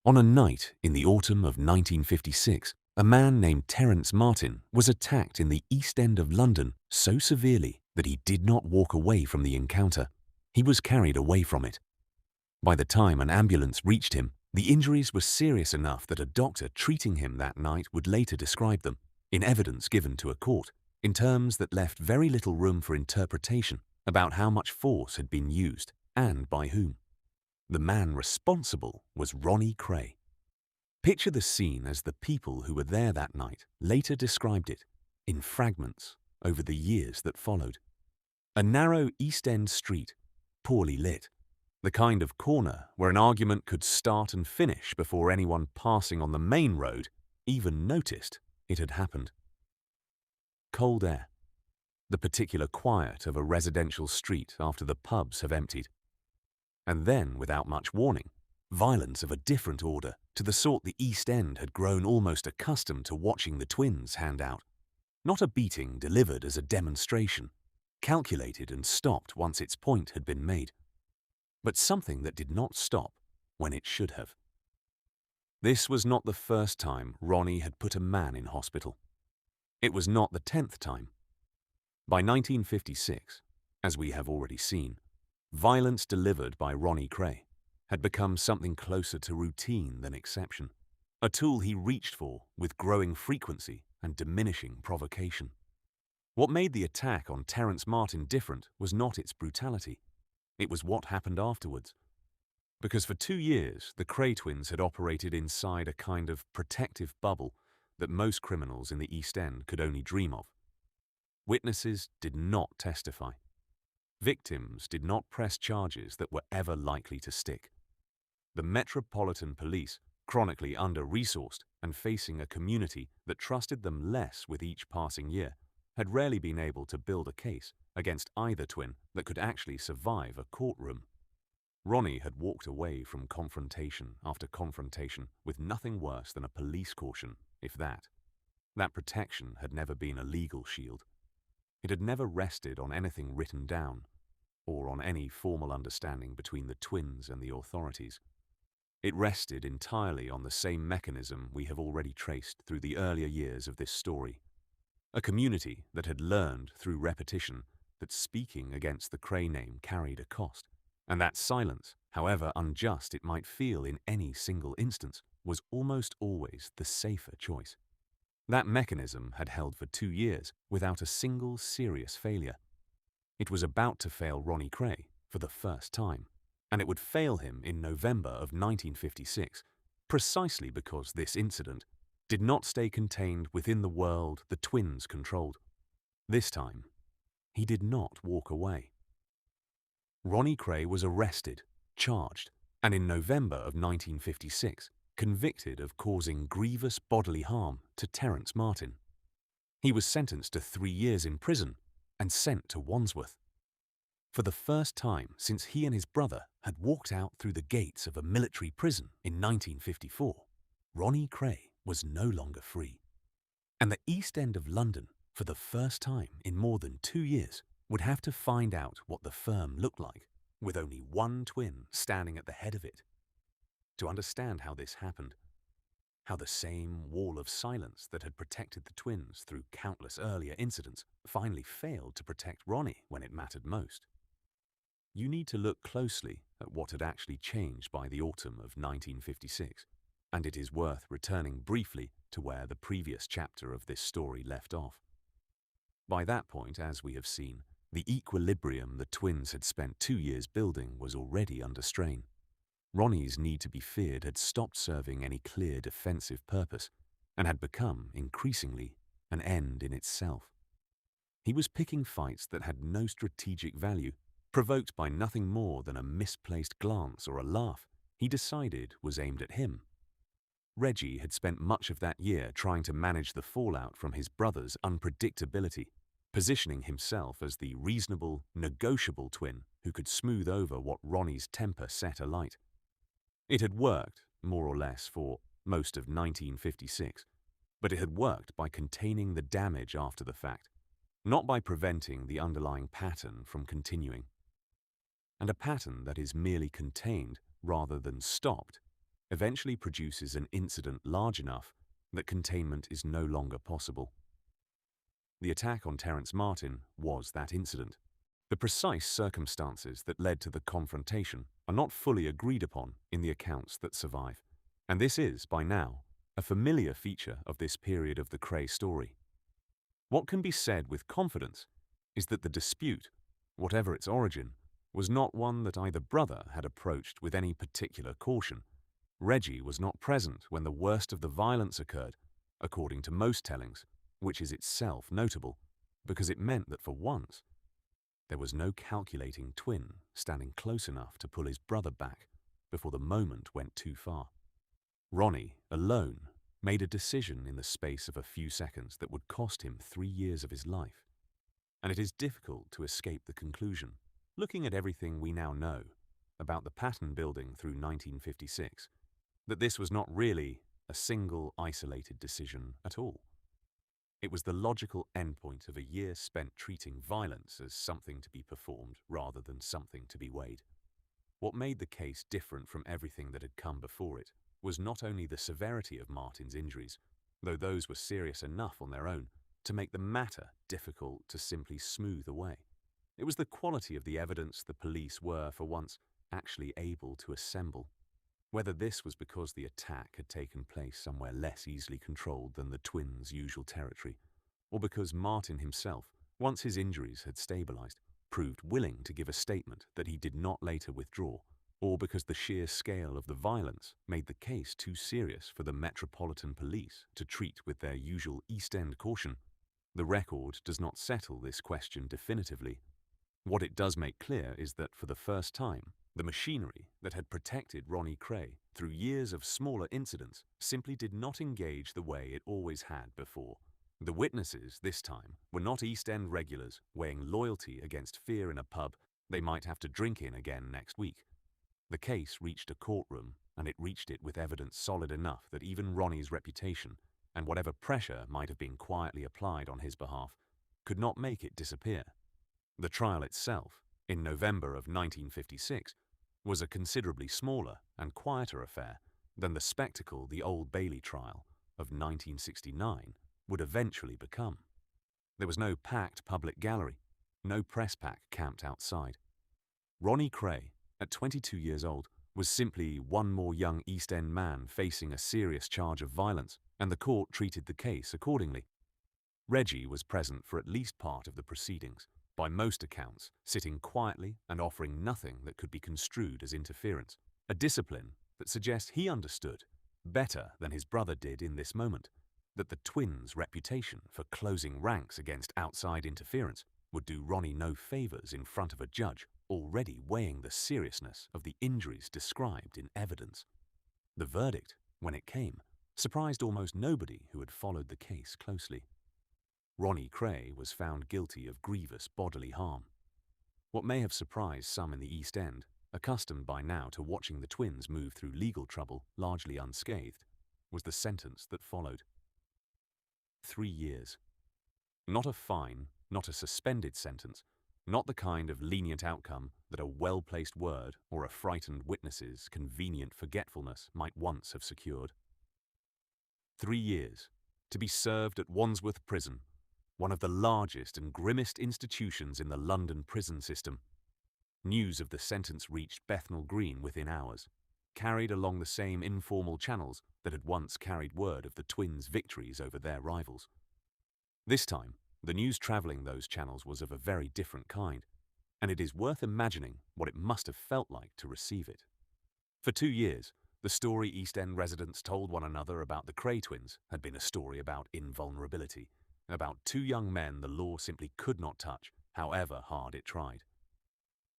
On a night in the autumn of 1956, a man named Terence Martin was attacked in the East End of London so severely that he did not walk away from the encounter. He was carried away from it. By the time an ambulance reached him, the injuries were serious enough that a doctor treating him that night would later describe them, in evidence given to a court, in terms that left very little room for interpretation about how much force had been used and by whom. The man responsible was Ronnie Kray. Picture the scene as the people who were there that night later described it, in fragments, over the years that followed. A narrow East End street, poorly lit. The kind of corner where an argument could start and finish before anyone passing on the main road even noticed it had happened. Cold air. The particular quiet of a residential street after the pubs have emptied. And then, without much warning, violence of a different order to the sort the East End had grown almost accustomed to watching the twins hand out. Not a beating delivered as a demonstration, calculated and stopped once its point had been made, but something that did not stop when it should have. This was not the first time Ronnie had put a man in hospital. It was not the 10th time. By 1956, as we have already seen, violence delivered by Ronnie Kray had become something closer to routine than exception, a tool he reached for with growing frequency and diminishing provocation. What made the attack on Terence Martin different was not its brutality. It was what happened afterwards. Because for 2 years, the Kray twins had operated inside a kind of protective bubble that most criminals in the East End could only dream of. Witnesses did not testify. Victims did not press charges that were ever likely to stick. The Metropolitan Police, chronically under-resourced and facing a community that trusted them less with each passing year, had rarely been able to build a case against either twin that could actually survive a courtroom. Ronnie had walked away from confrontation after confrontation with nothing worse than a police caution, if that. That protection had never been a legal shield. It had never rested on anything written down, or on any formal understanding between the twins and the authorities. It rested entirely on the same mechanism we have already traced through the earlier years of this story. A community that had learned through repetition that speaking against the Kray name carried a cost, and that silence, however unjust it might feel in any single instance, was almost always the safer choice. That mechanism had held for 2 years without a single serious failure. It was about to fail Ronnie Kray for the first time, and it would fail him in November of 1956, precisely because this incident did not stay contained within the world the twins controlled. This time, he did not walk away. Ronnie Kray was arrested, charged, and in November of 1956, convicted of causing grievous bodily harm to Terence Martin. He was sentenced to 3 years in prison and sent to Wandsworth. For the first time since he and his brother had walked out through the gates of a military prison in 1954, Ronnie Kray was no longer free. And the East End of London, for the first time in more than 2 years, would have to find out what the firm looked like, with only one twin standing at the head of it. To understand how this happened, how the same wall of silence that had protected the twins through countless earlier incidents finally failed to protect Ronnie when it mattered most, you need to look closely at what had actually changed by the autumn of 1956, and it is worth returning briefly to where the previous chapter of this story left off. By that point, as we have seen, the equilibrium the twins had spent 2 years building was already under strain. Ronnie's need to be feared had stopped serving any clear defensive purpose and had become, increasingly, an end in itself. He was picking fights that had no strategic value, provoked by nothing more than a misplaced glance or a laugh he decided was aimed at him. Reggie had spent much of that year trying to manage the fallout from his brother's unpredictability, positioning himself as the reasonable, negotiable twin who could smooth over what Ronnie's temper set alight. It had worked, more or less, for most of 1956, but it had worked by containing the damage after the fact, not by preventing the underlying pattern from continuing. And a pattern that is merely contained rather than stopped eventually produces an incident large enough that containment is no longer possible. The attack on Terence Martin was that incident. The precise circumstances that led to the confrontation are not fully agreed upon in the accounts that survive, and this is, by now, a familiar feature of this period of the Kray story. What can be said with confidence is that the dispute, whatever its origin, was not one that either brother had approached with any particular caution. Reggie was not present when the worst of the violence occurred, according to most tellings, which is itself notable, because it meant that for once, there was no calculating twin standing close enough to pull his brother back before the moment went too far. Ronnie, alone, made a decision in the space of a few seconds that would cost him 3 years of his life. And it is difficult to escape the conclusion, looking at everything we now know about the pattern building through 1956, that this was not really a single isolated decision at all. It was the logical endpoint of a year spent treating violence as something to be performed rather than something to be weighed. What made the case different from everything that had come before it was not only the severity of Martin's injuries, though those were serious enough on their own to make the matter difficult to simply smooth away. It was the quality of the evidence the police were, for once, actually able to assemble. Whether this was because the attack had taken place somewhere less easily controlled than the twins' usual territory, or because Martin himself, once his injuries had stabilized, proved willing to give a statement that he did not later withdraw, or because the sheer scale of the violence made the case too serious for the Metropolitan Police to treat with their usual East End caution, the record does not settle this question definitively. What it does make clear is that for the first time, the machinery that had protected Ronnie Kray through years of smaller incidents simply did not engage the way it always had before. The witnesses, this time, were not East End regulars weighing loyalty against fear in a pub they might have to drink in again next week. The case reached a courtroom, and it reached it with evidence solid enough that even Ronnie's reputation, and whatever pressure might have been quietly applied on his behalf, could not make it disappear. The trial itself, in November of 1956, was a considerably smaller and quieter affair than the spectacle the Old Bailey trial of 1969 would eventually become. There was no packed public gallery, no press pack camped outside. Ronnie Kray, at 22 years old, was simply one more young East End man facing a serious charge of violence, and the court treated the case accordingly. Reggie was present for at least part of the proceedings, by most accounts sitting quietly and offering nothing that could be construed as interference, a discipline that suggests he understood, better than his brother did in this moment, that the twins' reputation for closing ranks against outside interference would do Ronnie no favors in front of a judge already weighing the seriousness of the injuries described in evidence. The verdict, when it came, surprised almost nobody who had followed the case closely. Ronnie Kray was found guilty of grievous bodily harm. What may have surprised some in the East End, accustomed by now to watching the twins move through legal trouble largely unscathed, was the sentence that followed. 3 years. Not a fine, not a suspended sentence, not the kind of lenient outcome that a well-placed word or a frightened witness's convenient forgetfulness might once have secured. 3 years, to be served at Wandsworth Prison, one of the largest and grimmest institutions in the London prison system. News of the sentence reached Bethnal Green within hours, carried along the same informal channels that had once carried word of the twins' victories over their rivals. This time, the news travelling those channels was of a very different kind, and it is worth imagining what it must have felt like to receive it. For 2 years, the story East End residents told one another about the Kray twins had been a story about invulnerability, about 2 young men the law simply could not touch, however hard it tried.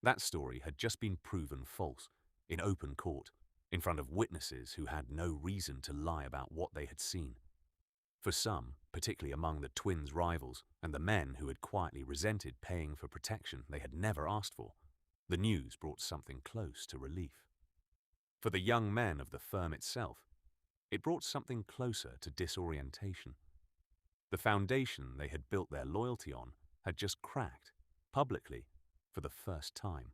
That story had just been proven false, in open court, in front of witnesses who had no reason to lie about what they had seen. For some, particularly among the twins' rivals and the men who had quietly resented paying for protection they had never asked for, the news brought something close to relief. For the young men of the firm itself, it brought something closer to disorientation. The foundation they had built their loyalty on had just cracked, publicly, for the first time.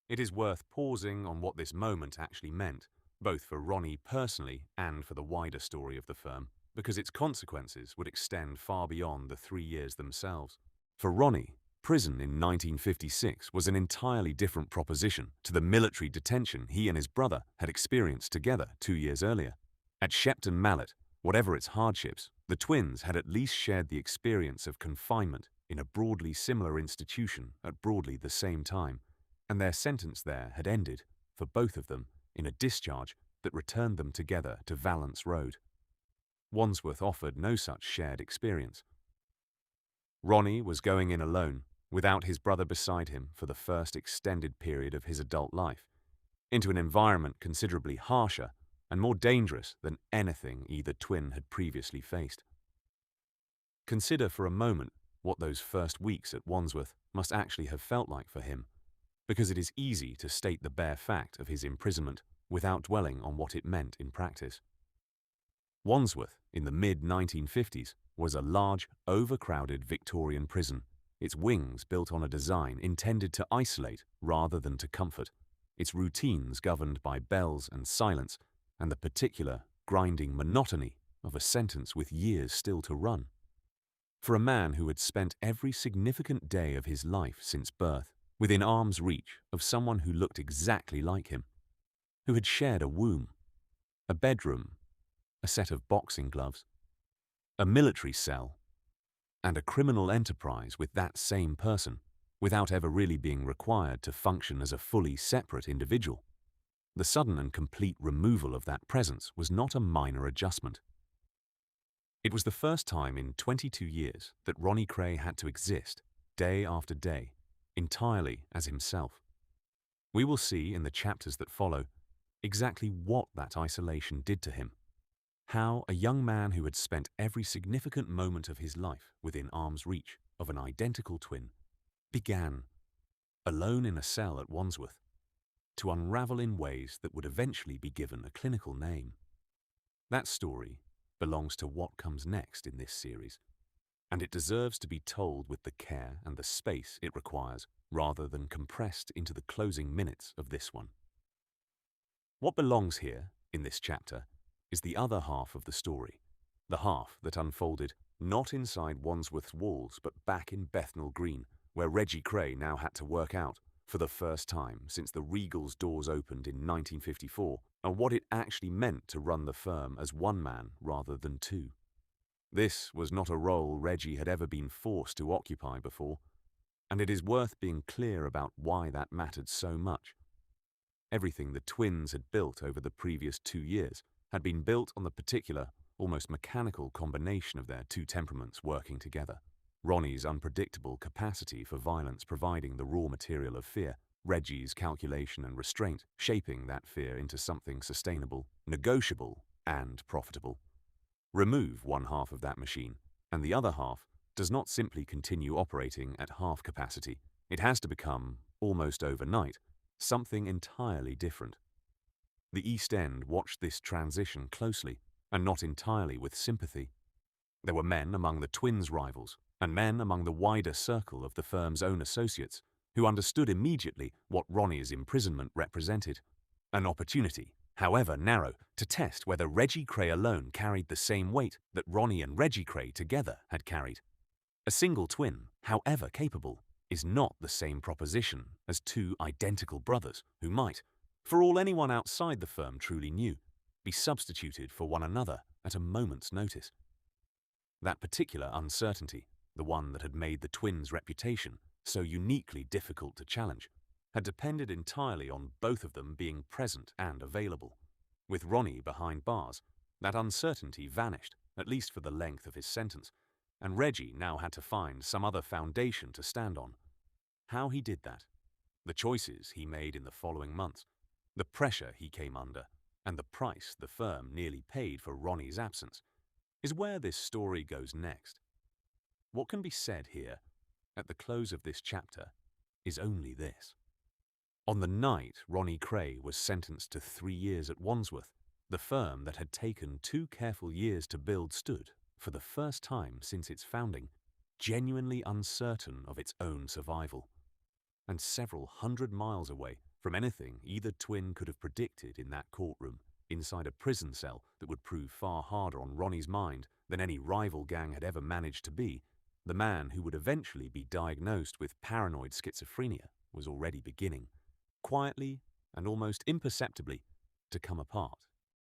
It is worth pausing on what this moment actually meant, both for Ronnie personally and for the wider story of the firm, because its consequences would extend far beyond the 3 years themselves. For Ronnie, prison in 1956 was an entirely different proposition to the military detention he and his brother had experienced together 2 years earlier. At Shepton Mallet, whatever its hardships, the twins had at least shared the experience of confinement in a broadly similar institution at broadly the same time, and their sentence there had ended, for both of them, in a discharge that returned them together to Valence Road. Wandsworth offered no such shared experience. Ronnie was going in alone, without his brother beside him for the first extended period of his adult life, into an environment considerably harsher and more dangerous than anything either twin had previously faced. Consider for a moment what those first weeks at Wandsworth must actually have felt like for him, because it is easy to state the bare fact of his imprisonment without dwelling on what it meant in practice. Wandsworth, in the mid-1950s, was a large, overcrowded Victorian prison, its wings built on a design intended to isolate rather than to comfort, its routines governed by bells and silence, and the particular, grinding monotony of a sentence with years still to run. For a man who had spent every significant day of his life since birth within arm's reach of someone who looked exactly like him, who had shared a womb, a bedroom, a set of boxing gloves, a military cell, and a criminal enterprise with that same person, without ever really being required to function as a fully separate individual. The sudden and complete removal of that presence was not a minor adjustment. It was the first time in 22 years that Ronnie Kray had to exist, day after day, entirely as himself. We will see in the chapters that follow exactly what that isolation did to him, how a young man who had spent every significant moment of his life within arm's reach of an identical twin began, alone in a cell at Wandsworth, to unravel in ways that would eventually be given a clinical name. That story belongs to what comes next in this series, and it deserves to be told with the care and the space it requires rather than compressed into the closing minutes of this one. What belongs here, in this chapter, is the other half of the story, the half that unfolded not inside Wandsworth's walls but back in Bethnal Green, where Reggie Kray now had to work out, for the first time since the Regal's doors opened in 1954, and what it actually meant to run the firm as one man rather than two. This was not a role Reggie had ever been forced to occupy before, and it is worth being clear about why that mattered so much. Everything the twins had built over the previous 2 years had been built on the particular, almost mechanical combination of their two temperaments working together. Ronnie's unpredictable capacity for violence providing the raw material of fear, Reggie's calculation and restraint shaping that fear into something sustainable, negotiable, and profitable. Remove one half of that machine, and the other half does not simply continue operating at half capacity. It has to become, almost overnight, something entirely different. The East End watched this transition closely, and not entirely with sympathy. There were men among the twins' rivals, and men among the wider circle of the firm's own associates, who understood immediately what Ronnie's imprisonment represented. An opportunity, however narrow, to test whether Reggie Kray alone carried the same weight that Ronnie and Reggie Kray together had carried. A single twin, however capable, is not the same proposition as two identical brothers who might, for all anyone outside the firm truly knew, be substituted for one another at a moment's notice. That particular uncertainty, the one that had made the twins' reputation so uniquely difficult to challenge, had depended entirely on both of them being present and available. With Ronnie behind bars, that uncertainty vanished, at least for the length of his sentence, and Reggie now had to find some other foundation to stand on. How he did that, the choices he made in the following months, the pressure he came under, and the price the firm nearly paid for Ronnie's absence, is where this story goes next. What can be said here, at the close of this chapter, is only this. On the night Ronnie Kray was sentenced to 3 years at Wandsworth, the firm that had taken 2 careful years to build stood, for the first time since its founding, genuinely uncertain of its own survival, and several hundred miles away from anything either twin could have predicted in that courtroom, inside a prison cell that would prove far harder on Ronnie's mind than any rival gang had ever managed to be, the man who would eventually be diagnosed with paranoid schizophrenia was already beginning, quietly and almost imperceptibly, to come apart.